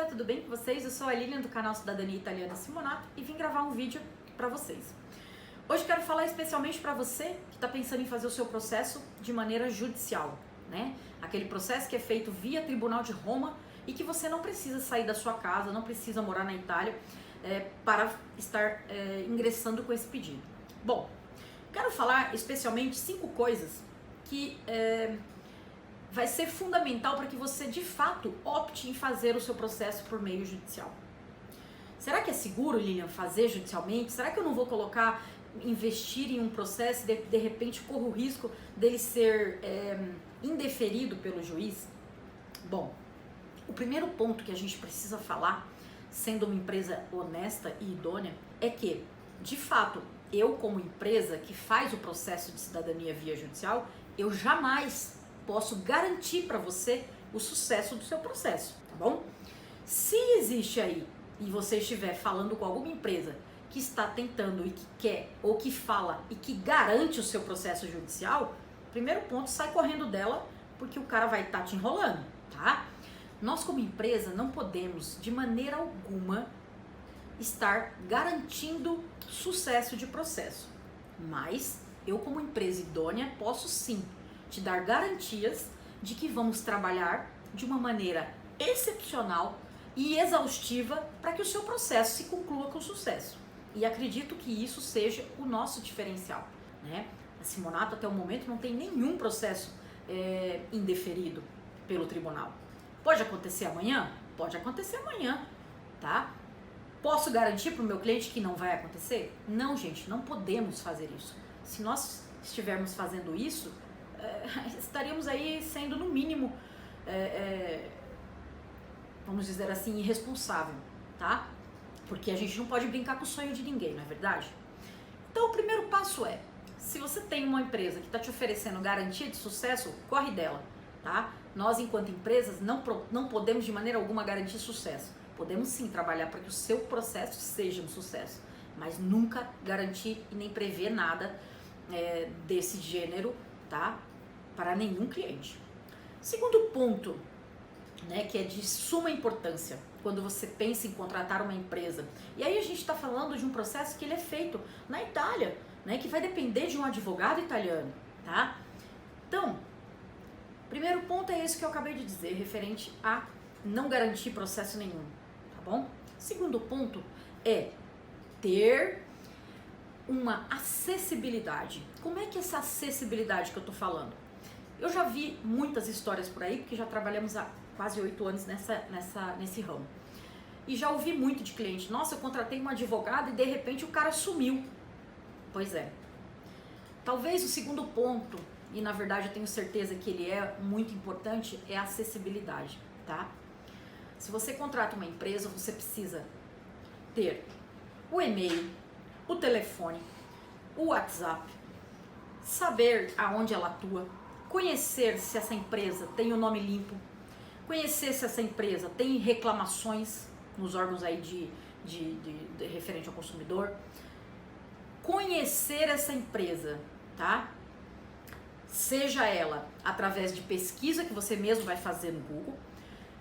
tudo bem com vocês? Eu sou a Lilian do canal Cidadania Italiana Simonato e vim gravar um vídeo para vocês. Hoje quero falar especialmente para você que está pensando em fazer o seu processo de maneira judicial, né? Aquele processo que é feito via Tribunal de Roma e que você não precisa sair da sua casa, não precisa morar na Itália para estar ingressando com esse pedido. Bom, quero falar especialmente 5 coisas que vai ser fundamental para que você de fato opte em fazer o seu processo por meio judicial. Será que é seguro, Lilian, fazer judicialmente? Será que eu não vou investir em um processo e de repente corro o risco dele ser indeferido pelo juiz? Bom, o primeiro ponto que a gente precisa falar, sendo uma empresa honesta e idônea, é que, de fato, eu como empresa que faz o processo de cidadania via judicial, eu jamais posso garantir para você o sucesso do seu processo, tá bom? Se existe aí e você estiver falando com alguma empresa que está tentando e que quer ou que fala e que garante o seu processo judicial, primeiro ponto, sai correndo dela porque o cara vai estar te enrolando, tá? Nós como empresa não podemos de maneira alguma estar garantindo sucesso de processo, mas eu como empresa idônea posso sim te dar garantias de que vamos trabalhar de uma maneira excepcional e exaustiva para que o seu processo se conclua com sucesso. E acredito que isso seja o nosso diferencial, né? A Simonato até o momento não tem nenhum processo indeferido pelo tribunal. Pode acontecer amanhã? Pode acontecer amanhã, tá? Posso garantir para o meu cliente que não vai acontecer? Não, gente, não podemos fazer isso. Se nós estivermos fazendo isso, estaríamos aí sendo no mínimo, vamos dizer assim, irresponsável, tá? Porque a gente não pode brincar com o sonho de ninguém, não é verdade? Então o primeiro passo é, se você tem uma empresa que está te oferecendo garantia de sucesso, corre dela, tá? Nós enquanto empresas não podemos de maneira alguma garantir sucesso. Podemos sim trabalhar para que o seu processo seja um sucesso, mas nunca garantir e nem prever nada desse gênero, tá? Para nenhum cliente. Segundo ponto, né, que é de suma importância quando você pensa em contratar uma empresa. E aí a gente está falando de um processo que ele é feito na Itália, né, que vai depender de um advogado italiano, tá? Então, primeiro ponto é esse que eu acabei de dizer, referente a não garantir processo nenhum, tá bom? Segundo ponto é ter uma acessibilidade. Como é que é essa acessibilidade que eu tô falando? Eu já vi muitas histórias por aí, porque já trabalhamos há quase 8 anos nesse ramo. E já ouvi muito de cliente, nossa, eu contratei um advogado e de repente o cara sumiu. Pois é. Talvez o segundo ponto, e na verdade eu tenho certeza que ele é muito importante, é a acessibilidade, tá? Se você contrata uma empresa, você precisa ter o e-mail, o telefone, o WhatsApp, saber aonde ela atua, conhecer se essa empresa tem o nome limpo, conhecer se essa empresa tem reclamações nos órgãos aí de referente ao consumidor, conhecer essa empresa, tá? Seja ela através de pesquisa que você mesmo vai fazer no Google,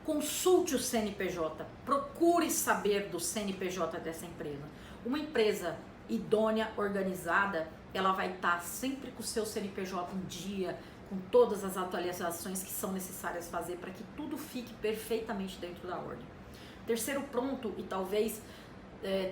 consulte o CNPJ, procure saber do CNPJ dessa empresa. Uma empresa idônea, organizada, ela vai estar sempre com o seu CNPJ em dia, com todas as atualizações que são necessárias fazer para que tudo fique perfeitamente dentro da ordem. Terceiro ponto, e talvez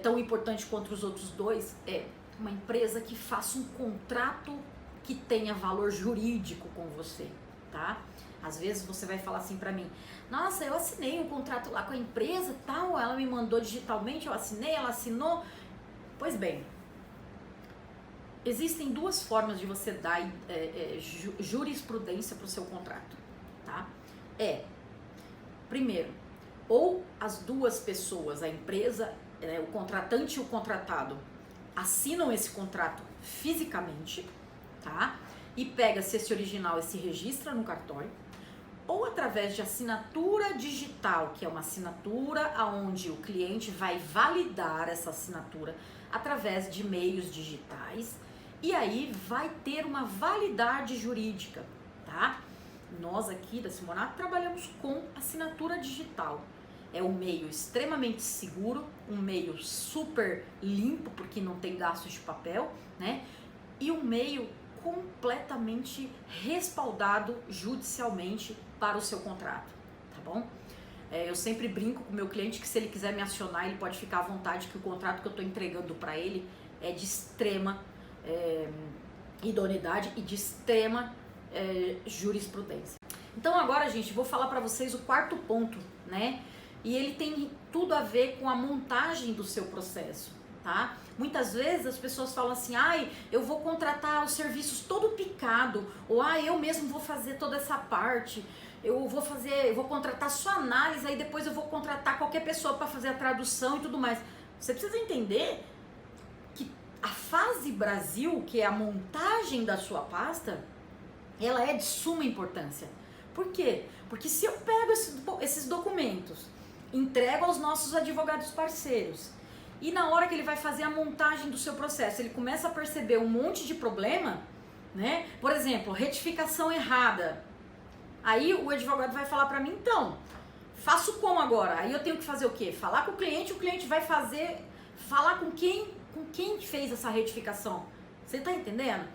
tão importante quanto os outros dois, é uma empresa que faça um contrato que tenha valor jurídico com você, tá? Às vezes você vai falar assim pra mim, nossa, eu assinei um contrato lá com a empresa tal, ela me mandou digitalmente, eu assinei, ela assinou. Pois bem, existem 2 formas de você dar jurisprudência para o seu contrato, tá? Primeiro, ou as 2 pessoas, a empresa, o contratante e o contratado, assinam esse contrato fisicamente, tá? E pega-se esse original e se registra no cartório, ou através de assinatura digital, que é uma assinatura onde o cliente vai validar essa assinatura através de meios digitais, e aí vai ter uma validade jurídica, tá? Nós aqui da Simonato trabalhamos com assinatura digital. É um meio extremamente seguro, um meio super limpo, porque não tem gastos de papel, né? E um meio completamente respaldado judicialmente para o seu contrato, tá bom? Eu sempre brinco com o meu cliente que se ele quiser me acionar, ele pode ficar à vontade, que o contrato que eu estou entregando para ele é de extrema idoneidade e de extrema jurisprudência. Então agora, gente, vou falar para vocês o quarto ponto, né? E ele tem tudo a ver com a montagem do seu processo, tá? Muitas vezes as pessoas falam assim, ai, eu vou contratar os serviços todo picado, ou eu mesmo vou fazer toda essa parte, eu vou contratar só análise, aí depois eu vou contratar qualquer pessoa para fazer a tradução e tudo mais. Você precisa entender que a fase Brasil, que é a montagem da sua pasta, ela é de suma importância. Por quê? Porque se eu pego esses documentos, entrego aos nossos advogados parceiros, e na hora que ele vai fazer a montagem do seu processo, ele começa a perceber um monte de problema, né? Por exemplo, retificação errada. Aí o advogado vai falar para mim, então, faço como agora? Aí eu tenho que fazer o quê? Falar com o cliente vai falar com quem fez essa retificação. Você tá entendendo?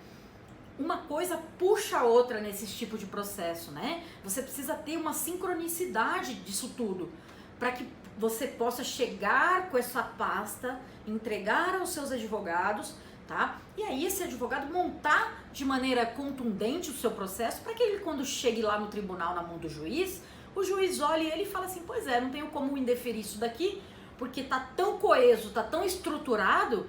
Uma coisa puxa a outra nesse tipo de processo, né? Você precisa ter uma sincronicidade disso tudo, para que você possa chegar com essa pasta, entregar aos seus advogados, tá? E aí esse advogado montar de maneira contundente o seu processo, para que ele, quando chegue lá no tribunal, na mão do juiz, o juiz olhe ele e fala assim, pois é, não tenho como indeferir isso daqui, porque tá tão coeso, tá tão estruturado,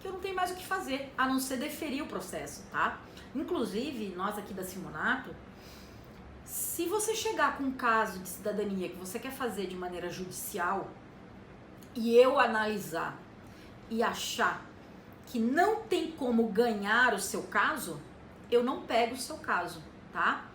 que eu não tenho mais o que fazer, a não ser deferir o processo, tá? Inclusive, nós aqui da Simonato, se você chegar com um caso de cidadania que você quer fazer de maneira judicial e eu analisar e achar que não tem como ganhar o seu caso, eu não pego o seu caso, tá?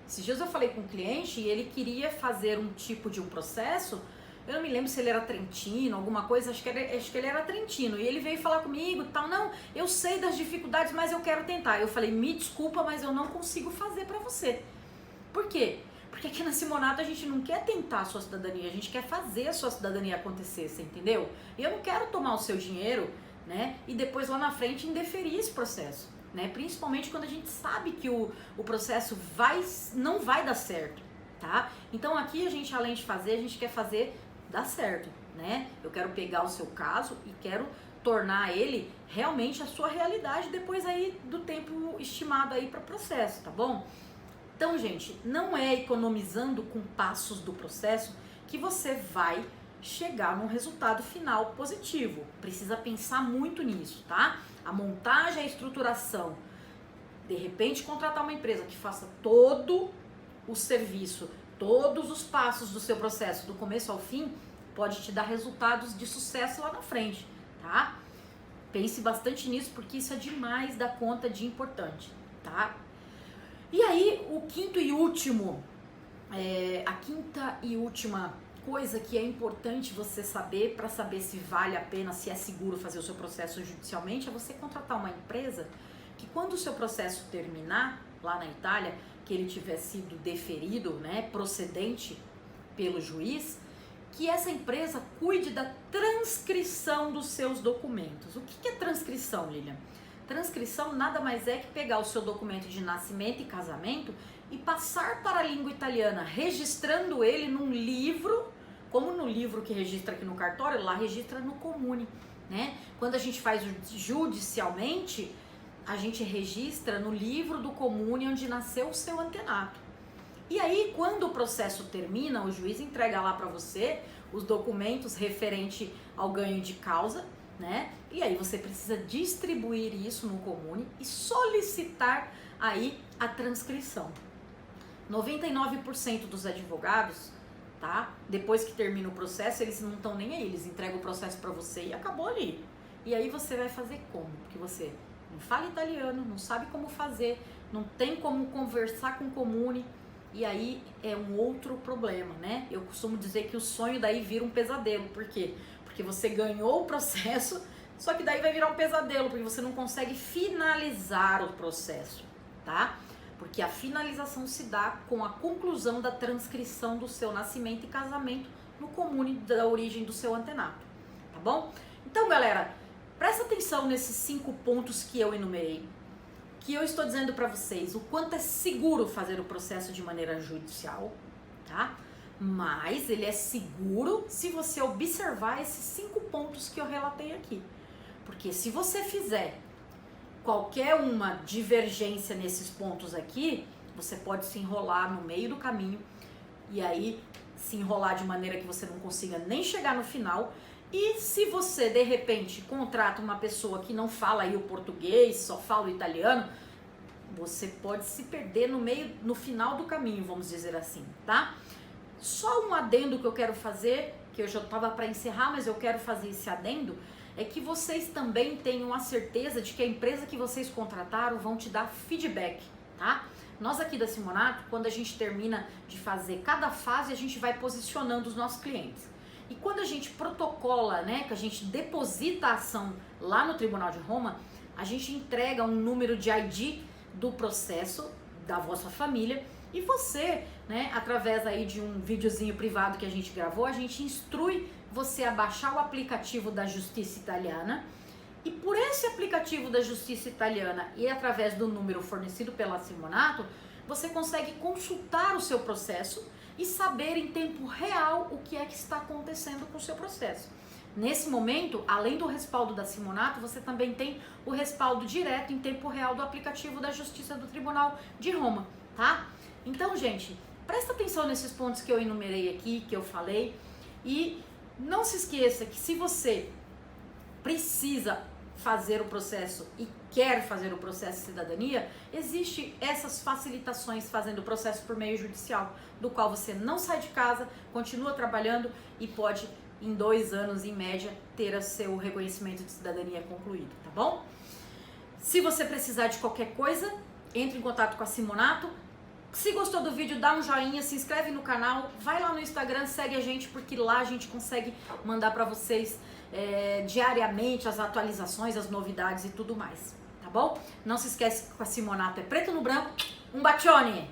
Esses dias eu falei com um cliente e ele queria fazer um tipo de um processo, eu não me lembro se ele era trentino, alguma coisa, acho que ele era trentino, e ele veio falar comigo e tal, não, eu sei das dificuldades, mas eu quero tentar. Eu falei, me desculpa, mas eu não consigo fazer pra você. Por quê? Porque aqui na Simonato a gente não quer tentar a sua cidadania, a gente quer fazer a sua cidadania acontecer, você entendeu? E eu não quero tomar o seu dinheiro, né, e depois lá na frente indeferir esse processo, né, principalmente quando a gente sabe que o processo não vai dar certo, tá? Então aqui a gente, além de fazer, a gente quer fazer dar certo, né? Eu quero pegar o seu caso e quero tornar ele realmente a sua realidade depois aí do tempo estimado aí para processo, tá bom? Então, gente, não é economizando com passos do processo que você vai chegar num resultado final positivo. Precisa pensar muito nisso, tá? A montagem, a estruturação. De repente, contratar uma empresa que faça todo o serviço, todos os passos do seu processo, do começo ao fim, pode te dar resultados de sucesso lá na frente, tá? Pense bastante nisso, porque isso é demais da conta de importante, tá? E aí, a quinta e última coisa que é importante você saber para saber se vale a pena, se é seguro fazer o seu processo judicialmente, é você contratar uma empresa que, quando o seu processo terminar lá na Itália, que ele tiver sido deferido, né, procedente pelo juiz, que essa empresa cuide da transcrição dos seus documentos. O que é transcrição, Lilian? Transcrição nada mais é que pegar o seu documento de nascimento e casamento e passar para a língua italiana, registrando ele num livro, como no livro que registra aqui no cartório, lá registra no Comune, né? Quando a gente faz judicialmente, a gente registra no livro do Comune onde nasceu o seu antenato. E aí, quando o processo termina, o juiz entrega lá para você os documentos referente ao ganho de causa, né? E aí você precisa distribuir isso no Comune e solicitar aí a transcrição. 99% dos advogados, tá? Depois que termina o processo, eles não estão nem aí, eles entregam o processo para você e acabou ali. E aí você vai fazer como? Porque você não fala italiano, não sabe como fazer, não tem como conversar com o Comune, e aí é um outro problema, né? Eu costumo dizer que o sonho daí vira um pesadelo. Por quê? Porque você ganhou o processo, só que daí vai virar um pesadelo, porque você não consegue finalizar o processo, tá? Porque a finalização se dá com a conclusão da transcrição do seu nascimento e casamento no comune da origem do seu antenato, tá bom? Então, galera, presta atenção nesses 5 pontos que eu enumerei, que eu estou dizendo para vocês o quanto é seguro fazer o processo de maneira judicial, tá? Mas ele é seguro se você observar esses 5 pontos que eu relatei aqui. Porque se você fizer qualquer uma divergência nesses pontos aqui, você pode se enrolar no meio do caminho e aí se enrolar de maneira que você não consiga nem chegar no final. E se você, de repente, contrata uma pessoa que não fala aí o português, só fala o italiano, você pode se perder no final do caminho, vamos dizer assim, tá? Só um adendo que eu quero fazer, que eu já estava para encerrar, mas eu quero fazer esse adendo, é que vocês também tenham a certeza de que a empresa que vocês contrataram vão te dar feedback, tá? Nós aqui da Simonato, quando a gente termina de fazer cada fase, a gente vai posicionando os nossos clientes. E quando a gente protocola, né, que a gente deposita a ação lá no Tribunal de Roma, a gente entrega um número de ID do processo da vossa família e você, né, através aí de um videozinho privado que a gente gravou, a gente instrui você a baixar o aplicativo da Justiça Italiana e por esse aplicativo da Justiça Italiana e através do número fornecido pela Simonato, você consegue consultar o seu processo e saber em tempo real o que é que está acontecendo com o seu processo. Nesse momento, além do respaldo da Simonato, você também tem o respaldo direto em tempo real do aplicativo da Justiça do Tribunal de Roma, tá? Então, gente, presta atenção nesses pontos que eu enumerei aqui, que eu falei, e não se esqueça que se você precisa fazer o processo e quer fazer o processo de cidadania, existe essas facilitações fazendo o processo por meio judicial, do qual você não sai de casa, continua trabalhando e pode, em 2 anos, em média, ter o seu reconhecimento de cidadania concluído, tá bom? Se você precisar de qualquer coisa, entre em contato com a Simonato. Se gostou do vídeo, dá um joinha, se inscreve no canal, vai lá no Instagram, segue a gente, porque lá a gente consegue mandar para vocês diariamente as atualizações, as novidades e tudo mais, tá bom? Não se esquece que com a Simonato é preto no branco, um bacione!